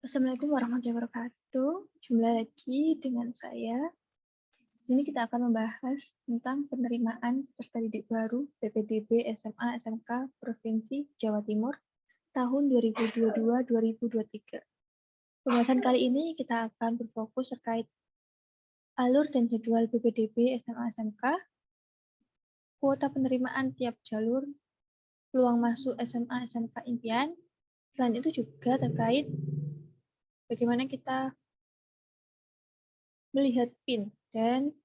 Assalamualaikum warahmatullahi wabarakatuh. Jumpa lagi dengan saya. Di sini kita akan membahas tentang penerimaan peserta didik baru PPDB SMA SMK Provinsi Jawa Timur tahun 2022-2023. Pembahasan kali ini kita akan berfokus terkait alur dan jadwal PPDB SMA SMK, kuota penerimaan tiap jalur, peluang masuk SMA SMK impian. Selain itu juga terkait bagaimana kita melihat PIN dan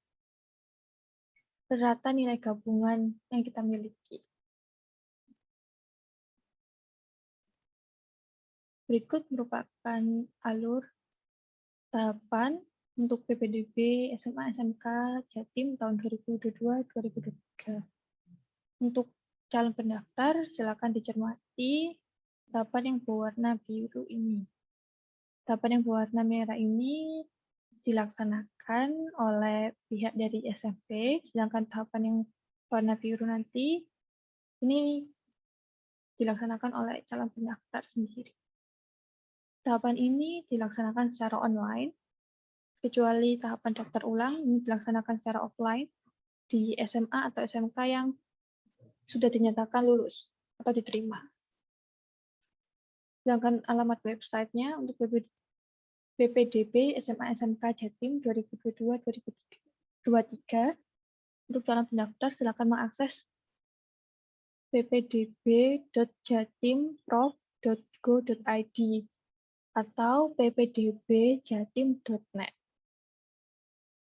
rata nilai gabungan yang kita miliki. Berikut merupakan alur tahapan untuk PPDB SMA SMK Jatim tahun 2022-2023. Untuk calon pendaftar, silakan dicermati tahapan yang berwarna biru ini. Tahapan yang berwarna merah ini dilaksanakan oleh pihak dari SMP, sedangkan tahapan yang warna biru nanti ini dilaksanakan oleh calon pendaftar sendiri. Tahapan ini dilaksanakan secara online, kecuali tahapan daftar ulang ini dilaksanakan secara offline di SMA atau SMK yang sudah dinyatakan lulus atau diterima. Sedangkan alamat websitenya untuk PPDB SMA SMK Jatim 2022-2023 untuk calon pendaftar silakan mengakses ppdb.jatimprof.go.id atau ppdbjatim.net.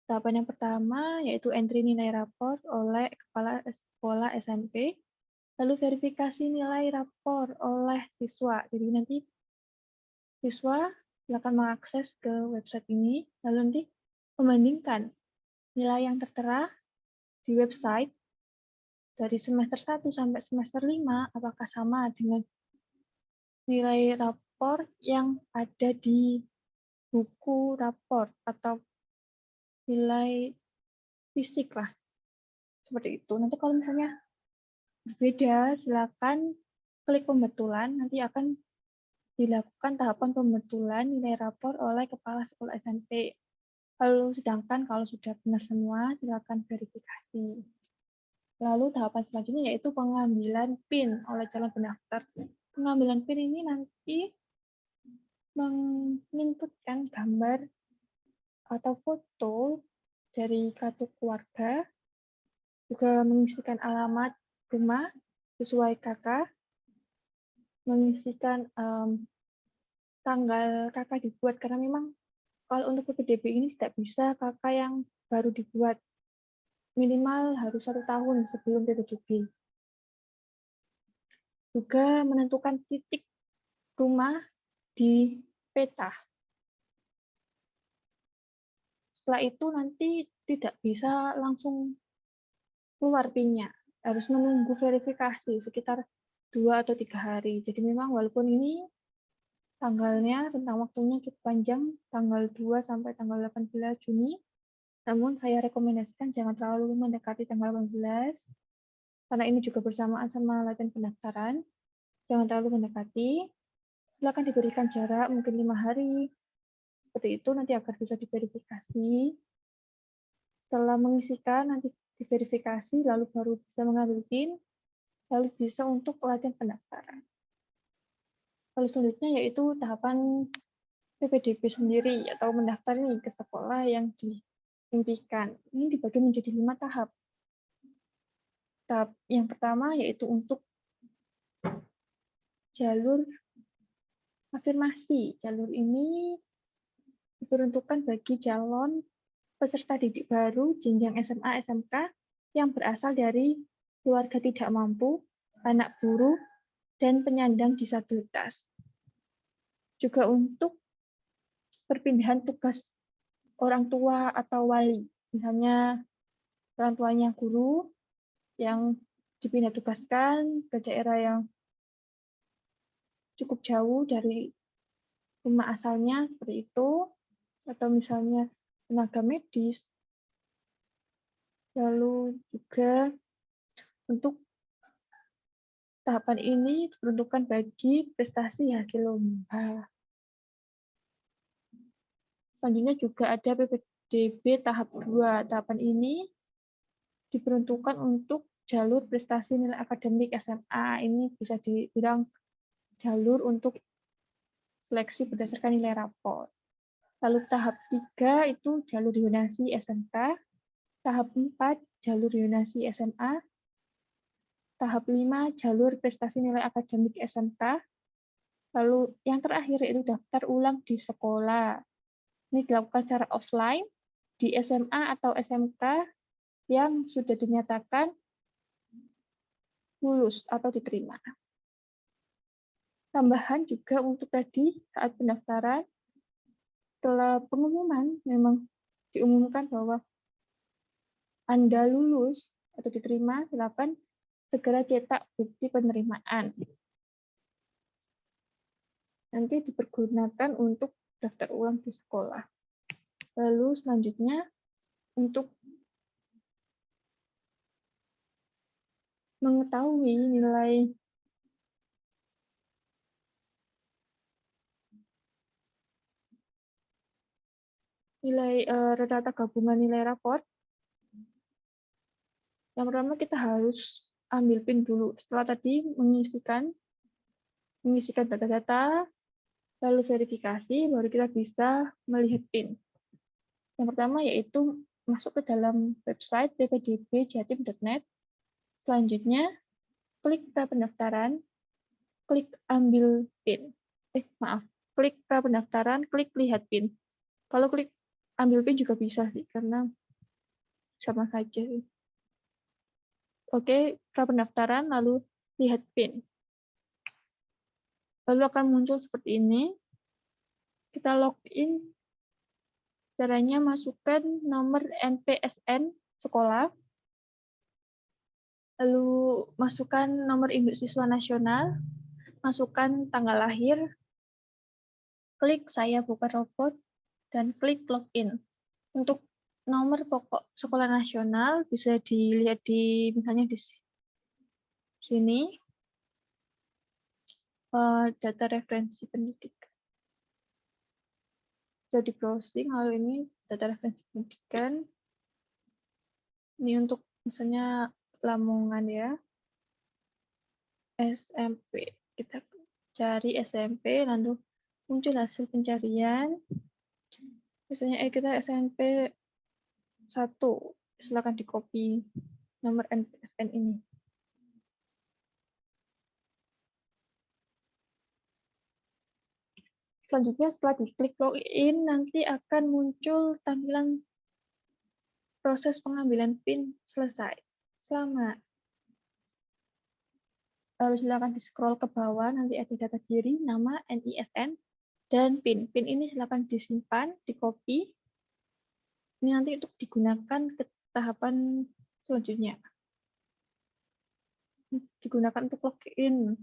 Tahapan yang pertama yaitu entry nilai rapor oleh Kepala Sekolah SMP, lalu verifikasi nilai rapor oleh siswa. Jadi nanti siswa silakan mengakses ke website ini, lalu nanti membandingkan nilai yang tertera di website dari semester 1 sampai semester 5 apakah sama dengan nilai rapor yang ada di buku rapor atau nilai fisik lah. Seperti itu. Nanti kalau misalnya berbeda, silakan klik pembetulan, nanti akan dilakukan tahapan pembetulan nilai rapor oleh Kepala Sekolah SMP. Lalu sedangkan kalau sudah benar semua, silakan verifikasi. Lalu tahapan selanjutnya yaitu pengambilan PIN oleh calon pendaftar. Pengambilan PIN ini nanti menginputkan gambar atau foto dari kartu keluarga, juga mengisikan alamat rumah sesuai kakak, mengisikan tanggal kakak dibuat, karena memang kalau untuk PPDB ini tidak bisa kakak yang baru dibuat, minimal harus 1 tahun sebelum PPDB. Juga menentukan titik rumah di peta. Setelah itu nanti tidak bisa langsung keluar PIN-nya, harus menunggu verifikasi sekitar 2 atau 3 hari. Jadi memang walaupun ini tanggalnya, rentang waktunya cukup panjang, tanggal 2 sampai tanggal 18 Juni, namun saya rekomendasikan jangan terlalu mendekati tanggal 18, karena ini juga bersamaan sama latihan pendaftaran, jangan terlalu mendekati, silakan diberikan jarak mungkin 5 hari, seperti itu nanti agar bisa diverifikasi. Setelah mengisikan, nanti diverifikasi, lalu baru bisa mengambil PIN, lalu bisa untuk latihan pendaftaran. Lalu selanjutnya yaitu tahapan PPDB sendiri atau mendaftar nih ke sekolah yang diimpikan. Ini dibagi menjadi 5 tahap. Tahap yang pertama yaitu untuk jalur afirmasi. Jalur ini diperuntukkan bagi calon peserta didik baru jenjang SMA SMK yang berasal dari keluarga tidak mampu, anak buruh, dan penyandang disabilitas. Juga untuk perpindahan tugas orang tua atau wali. Misalnya orang tuanya guru yang dipindah tugaskan ke daerah yang cukup jauh dari rumah asalnya, seperti itu. Atau misalnya tenaga medis. Lalu juga untuk tahapan ini diperuntukkan bagi prestasi hasil lomba. Selanjutnya juga ada PPDB tahap 2. Tahapan ini diperuntukkan untuk jalur prestasi nilai akademik SMA. Ini bisa dibilang jalur untuk seleksi berdasarkan nilai rapor. Lalu tahap 3 itu jalur yonasi SMK. Tahap 4 jalur yonasi SMA. Tahap 5 jalur prestasi nilai akademik SMK. Lalu yang terakhir yaitu daftar ulang di sekolah. Ini dilakukan secara offline di SMA atau SMK yang sudah dinyatakan lulus atau diterima. Tambahan juga untuk tadi saat pendaftaran, setelah pengumuman memang diumumkan bahwa Anda lulus atau diterima, silakan segera cetak bukti penerimaan. Nanti dipergunakan untuk daftar ulang di sekolah. Lalu selanjutnya untuk mengetahui nilai rata-rata gabungan nilai raport, yang pertama kita harus ambil PIN dulu. Setelah tadi mengisikan data-data, lalu verifikasi, baru kita bisa melihat PIN. Yang pertama yaitu masuk ke dalam website ppdbjatim.net. Selanjutnya, klik pra pendaftaran, klik ambil PIN. Klik pra pendaftaran, klik lihat PIN. Kalau klik ambil PIN juga bisa sih, karena sama saja. Oke, pra pendaftaran, lalu lihat PIN. Lalu akan muncul seperti ini. Kita login. Caranya masukkan nomor NPSN sekolah. Lalu masukkan nomor induk siswa nasional. Masukkan tanggal lahir. Klik saya buka robot. Dan klik login. Untuk nomor pokok sekolah nasional bisa dilihat di misalnya di sini. Data referensi pendidikan. Jadi browsing, lalu ini data referensi pendidikan. Ini untuk misalnya Lamongan ya. SMP. Kita cari SMP, lalu muncul hasil pencarian. Misalnya kita SMP 1. Silakan di-copy nomor NPSN ini. Selanjutnya setelah diklik login, nanti akan muncul tampilan proses pengambilan PIN selesai. Selamat. Lalu silakan di-scroll ke bawah, nanti ada data diri, nama, NISN, dan PIN. PIN ini silakan disimpan, di-copy. Ini nanti untuk digunakan ke tahapan selanjutnya. Digunakan untuk login.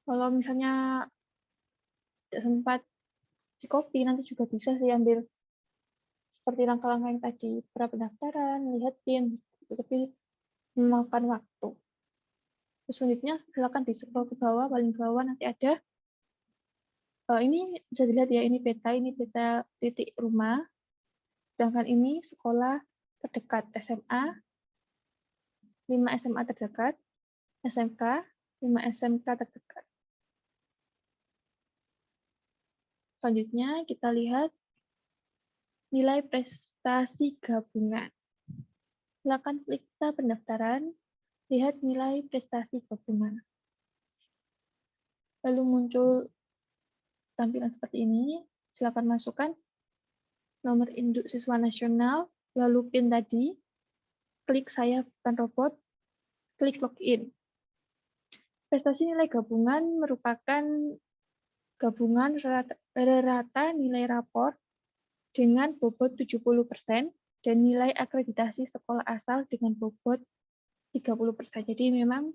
Kalau misalnya tidak sempat di-copy, nanti juga bisa sih ambil seperti langkah-langkah yang tadi, pra pendaftaran, lihat PIN, tapi memakan waktu. Selanjutnya silakan di-scroll ke bawah, paling bawah nanti ada ini bisa dilihat ya, ini peta titik rumah. Sedangkan ini sekolah terdekat SMA, 5 SMA terdekat, SMK, 5 SMK terdekat. Selanjutnya kita lihat nilai prestasi gabungan. Silakan klik pendaftaran, lihat nilai prestasi gabungan. Lalu muncul tampilan seperti ini. Silakan masukkan nomor induk siswa nasional, lalu PIN tadi, klik saya bukan robot, klik login. Prestasi nilai gabungan merupakan gabungan rata nilai rapor dengan bobot 70% dan nilai akreditasi sekolah asal dengan bobot 30%. Jadi memang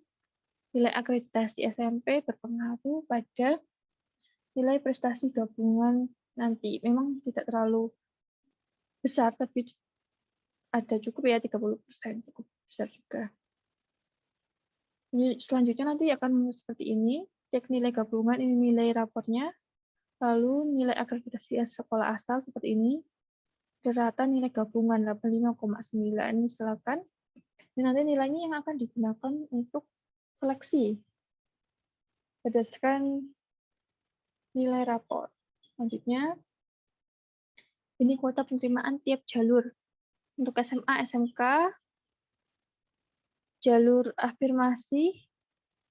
nilai akreditasi SMP berpengaruh pada nilai prestasi gabungan nanti. Memang tidak terlalu besar, tapi ada cukup ya 30%, cukup besar juga. Selanjutnya nanti akan seperti ini, cek nilai gabungan, ini nilai rapornya. Lalu nilai akreditasi sekolah asal seperti ini. Rata nilai gabungan 85,9. Silakan. Dan nanti nilainya yang akan digunakan untuk seleksi berdasarkan nilai rapor. Selanjutnya, ini kuota penerimaan tiap jalur. Untuk SMA, SMK, jalur afirmasi,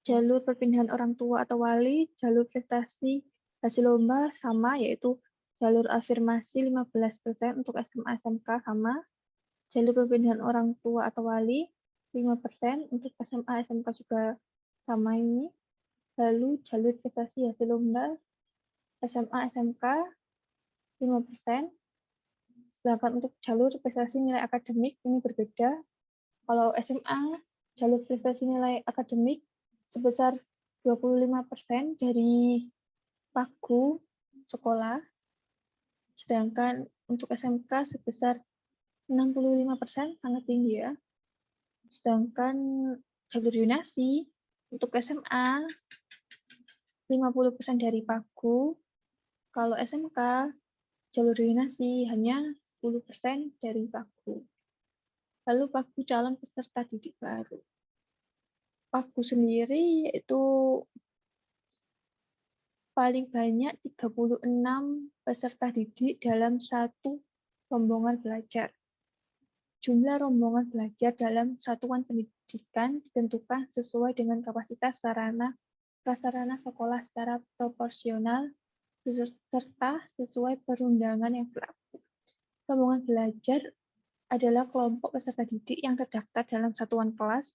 jalur perpindahan orang tua atau wali, jalur prestasi hasil lomba sama, yaitu jalur afirmasi 15% untuk SMA, SMK sama, jalur perpindahan orang tua atau wali 5%, untuk SMA, SMK juga sama ini. Lalu jalur prestasi hasil lomba SMA, SMK 5%. Sedangkan untuk jalur prestasi nilai akademik ini berbeda. Kalau SMA, jalur prestasi nilai akademik sebesar 25% dari pagu sekolah. Sedangkan untuk SMK sebesar 65%, sangat tinggi ya. Sedangkan jalur yunasi untuk SMA 50% dari pagu. Kalau SMK, jalur yunasi hanya 10% dari pagu. Lalu pagu calon peserta didik baru. Pagu sendiri yaitu paling banyak 36 peserta didik dalam satu rombongan belajar. Jumlah rombongan belajar dalam satuan pendidikan ditentukan sesuai dengan kapasitas sarana prasarana sekolah secara proporsional serta sesuai perundangan yang berlaku. Rombongan belajar adalah kelompok peserta didik yang terdaftar dalam satuan kelas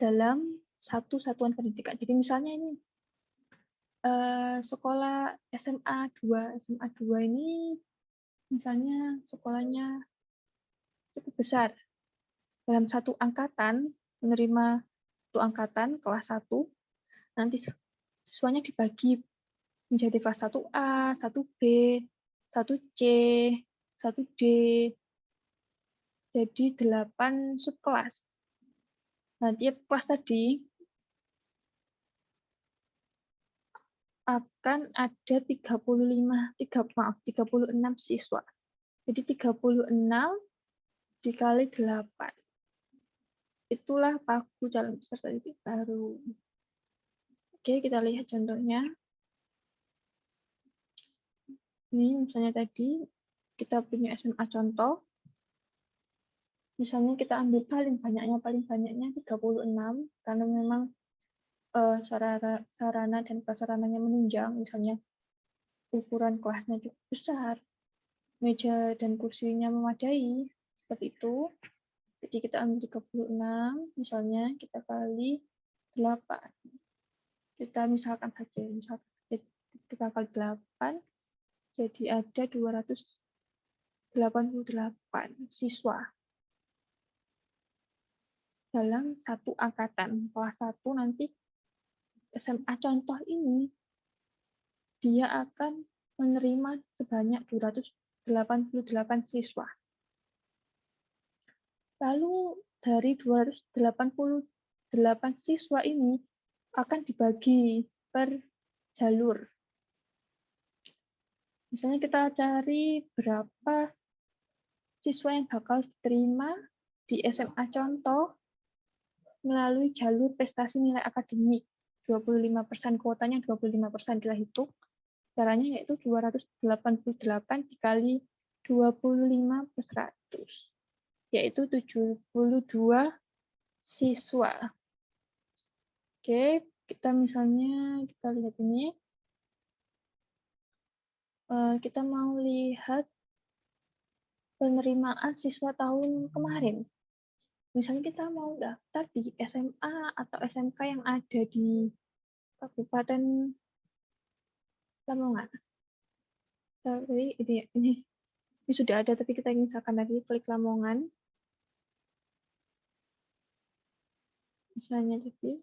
dalam satu satuan pendidikan. Jadi misalnya ini sekolah SMA 2 ini misalnya sekolahnya cukup besar. Dalam satu angkatan menerima satu angkatan kelas 1, nanti siswanya dibagi menjadi kelas 1A, 1B, 1C, 1D, jadi 8 subkelas. Nah, tiap kelas tadi akan ada 36 siswa. Jadi 36 dikali 8. Itulah pagu calon peserta didik baru. Oke, kita lihat contohnya. Ini misalnya tadi kita punya SMA contoh. Misalnya kita ambil paling banyaknya 36 karena memang sarana dan prasarananya menunjang, misalnya ukuran kelasnya cukup besar, meja dan kursinya memadai, seperti itu. Jadi kita ambil 36, misalnya kita kali 8. Kita misalkan saja, kita kali 8, jadi ada 288 siswa dalam satu angkatan. Kelas 1 nanti SMA contoh ini, dia akan menerima sebanyak 288 siswa. Lalu dari 288 siswa ini akan dibagi per jalur. Misalnya kita cari berapa siswa yang bakal diterima di SMA contoh melalui jalur prestasi nilai akademik. 25%, kuotanya 25% dihitung. Caranya yaitu 288 dikali 25 per 100. Yaitu 72 siswa. Oke, kita misalnya, kita lihat ini. Kita mau lihat penerimaan siswa tahun kemarin. Misalnya kita mau daftar di SMA atau SMK yang ada di Kabupaten Lamongan. Tapi ini sudah ada, tapi kita misalkan lagi klik Lamongan. Misalnya jadi.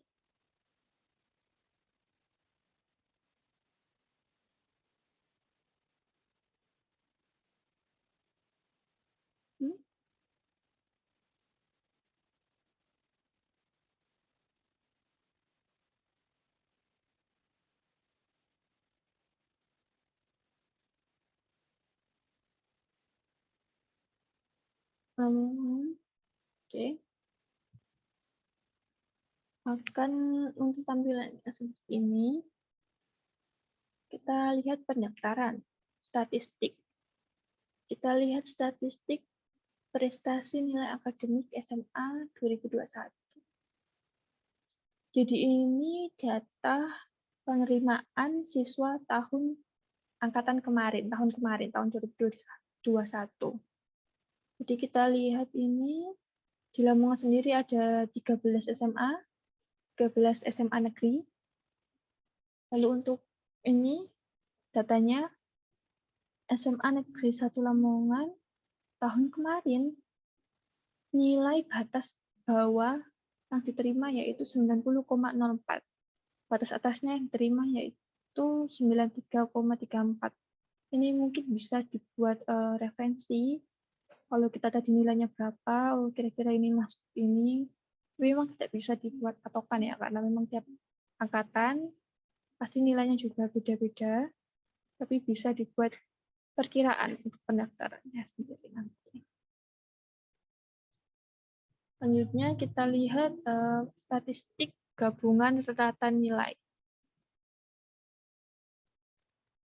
Oke. Akan untuk tampilannya seperti ini. Kita lihat pendaftaran, statistik. Kita lihat statistik prestasi nilai akademik SMA 2021. Jadi ini data penerimaan siswa angkatan kemarin, tahun 2021. Jadi kita lihat ini di Lamongan sendiri ada 13 SMA, 13 SMA negeri. Lalu untuk ini datanya SMA Negeri 1 Lamongan tahun kemarin nilai batas bawah yang diterima yaitu 90,04. Batas atasnya yang diterima yaitu 93,34. Ini mungkin bisa dibuat referensi. Kalau kita tadi nilainya berapa, kira-kira ini masuk ini. Tapi memang tidak bisa dibuat patokan ya, karena memang tiap angkatan pasti nilainya juga beda-beda. Tapi bisa dibuat perkiraan untuk pendaftarannya sendiri nanti. Selanjutnya kita lihat statistik gabungan rata nilai.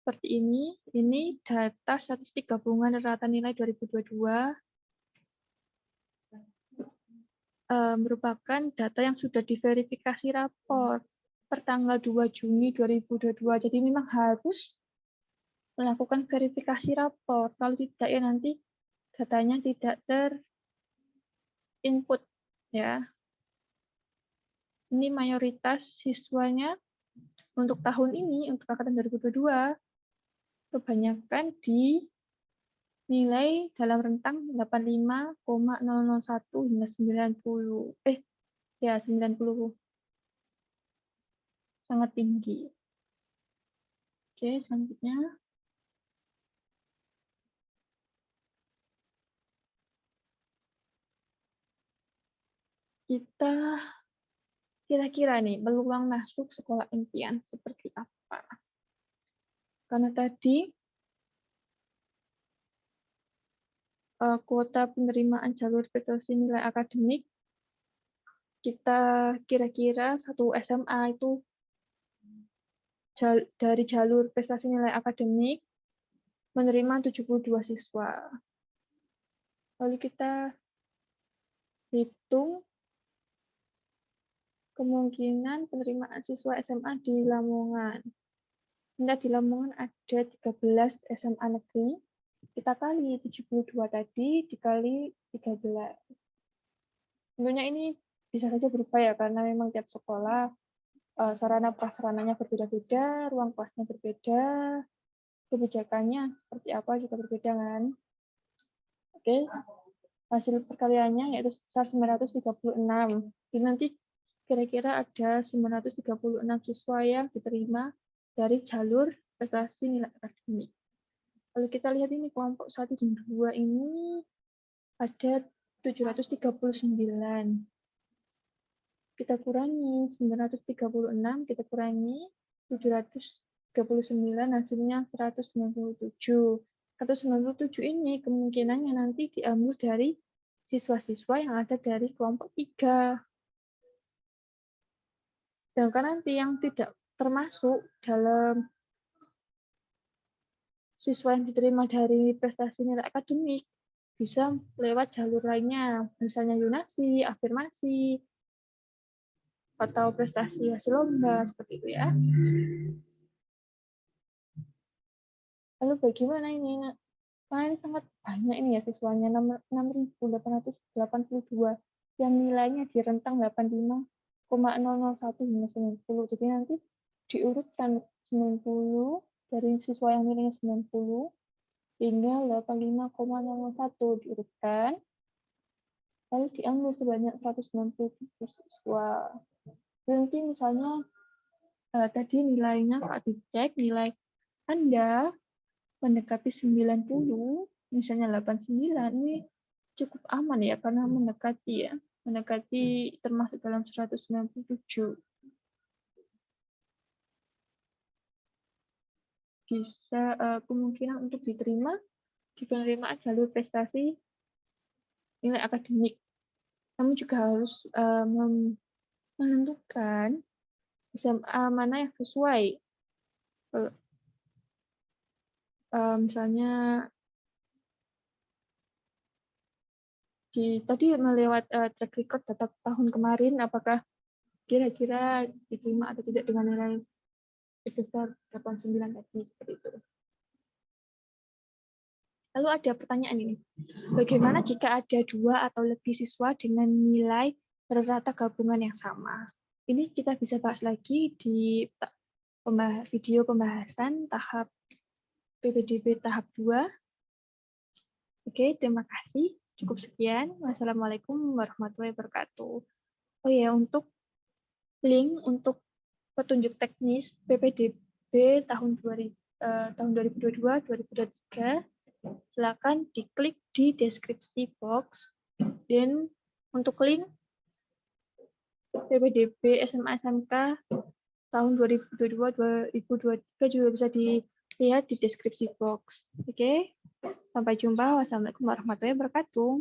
Seperti ini data statistik gabungan rata nilai 2022 merupakan data yang sudah diverifikasi rapor per tanggal 2 Juni 2022. Jadi memang harus melakukan verifikasi rapor. Kalau tidak ya nanti datanya tidak terinput ya. Ini mayoritas siswanya untuk tahun ini, untuk angkatan 2022, kebanyakan di nilai dalam rentang 85,001 hingga 90. 90. Sangat tinggi. Oke, selanjutnya. Kita kira-kira nih, peluang masuk sekolah impian seperti apa? Karena tadi kuota penerimaan jalur prestasi nilai akademik, kita kira-kira satu SMA itu dari jalur prestasi nilai akademik menerima 72 siswa. Lalu kita hitung kemungkinan penerimaan siswa SMA di Lamongan. Di Lamongan ada 13 SMA negeri, kita kali 72 tadi dikali 13. Tentunya ini bisa saja berubah ya, karena memang tiap sekolah sarana prasarananya berbeda-beda, ruang kelasnya berbeda, kebijakannya seperti apa juga berbeda kan. Oke, hasil perkaliannya yaitu sebesar 936. Jadi nanti kira-kira ada 936 siswa yang diterima dari jalur prestasi nilai akademik. Kalau kita lihat ini kelompok 1 dan 2 ini ada 739. Kita kurangi 936, kita kurangi 739, hasilnya 197. 197 ini kemungkinannya nanti diambil dari siswa-siswa yang ada dari kelompok 3. Sedangkan nanti yang tidak termasuk dalam siswa yang diterima dari prestasi nilai akademik bisa lewat jalur lainnya, misalnya lunasi, afirmasi, atau prestasi hasil lomba, seperti itu ya. Lalu bagaimana ini? Nah, ini sangat banyak ini ya siswanya, 6.882 yang nilainya di rentang 85,001 hingga 90. Jadi nanti diurutkan 90 dari siswa yang nilainya 90 hingga 85,001 diurutkan. Lalu diambil sebanyak 197 siswa. Nanti misalnya tadi nilainya saat dicek, nilai Anda mendekati 90, misalnya 89, ini cukup aman ya, karena mendekati termasuk dalam 197. Bisa kemungkinan untuk diterima di penerimaan jalur prestasi nilai akademik. Kamu juga harus menentukan SMA mana yang sesuai. Misalnya tadi melewat track record data tahun kemarin, apakah kira-kira diterima atau tidak dengan nilai sebesar 89 tadi, seperti itu. Lalu ada pertanyaan ini, bagaimana jika ada 2 atau lebih siswa dengan nilai rata gabungan yang sama? Ini kita bisa bahas lagi di video pembahasan tahap PPDB tahap 2. Oke, terima kasih. Cukup sekian. Wassalamualaikum warahmatullahi wabarakatuh. Oh ya, untuk link untuk petunjuk teknis PPDB tahun 2022-2023, silakan diklik di deskripsi box. Dan untuk link PPDB SMA SMK tahun 2022-2023 juga bisa dilihat di deskripsi box. Oke, sampai jumpa. Wassalamualaikum warahmatullahi wabarakatuh.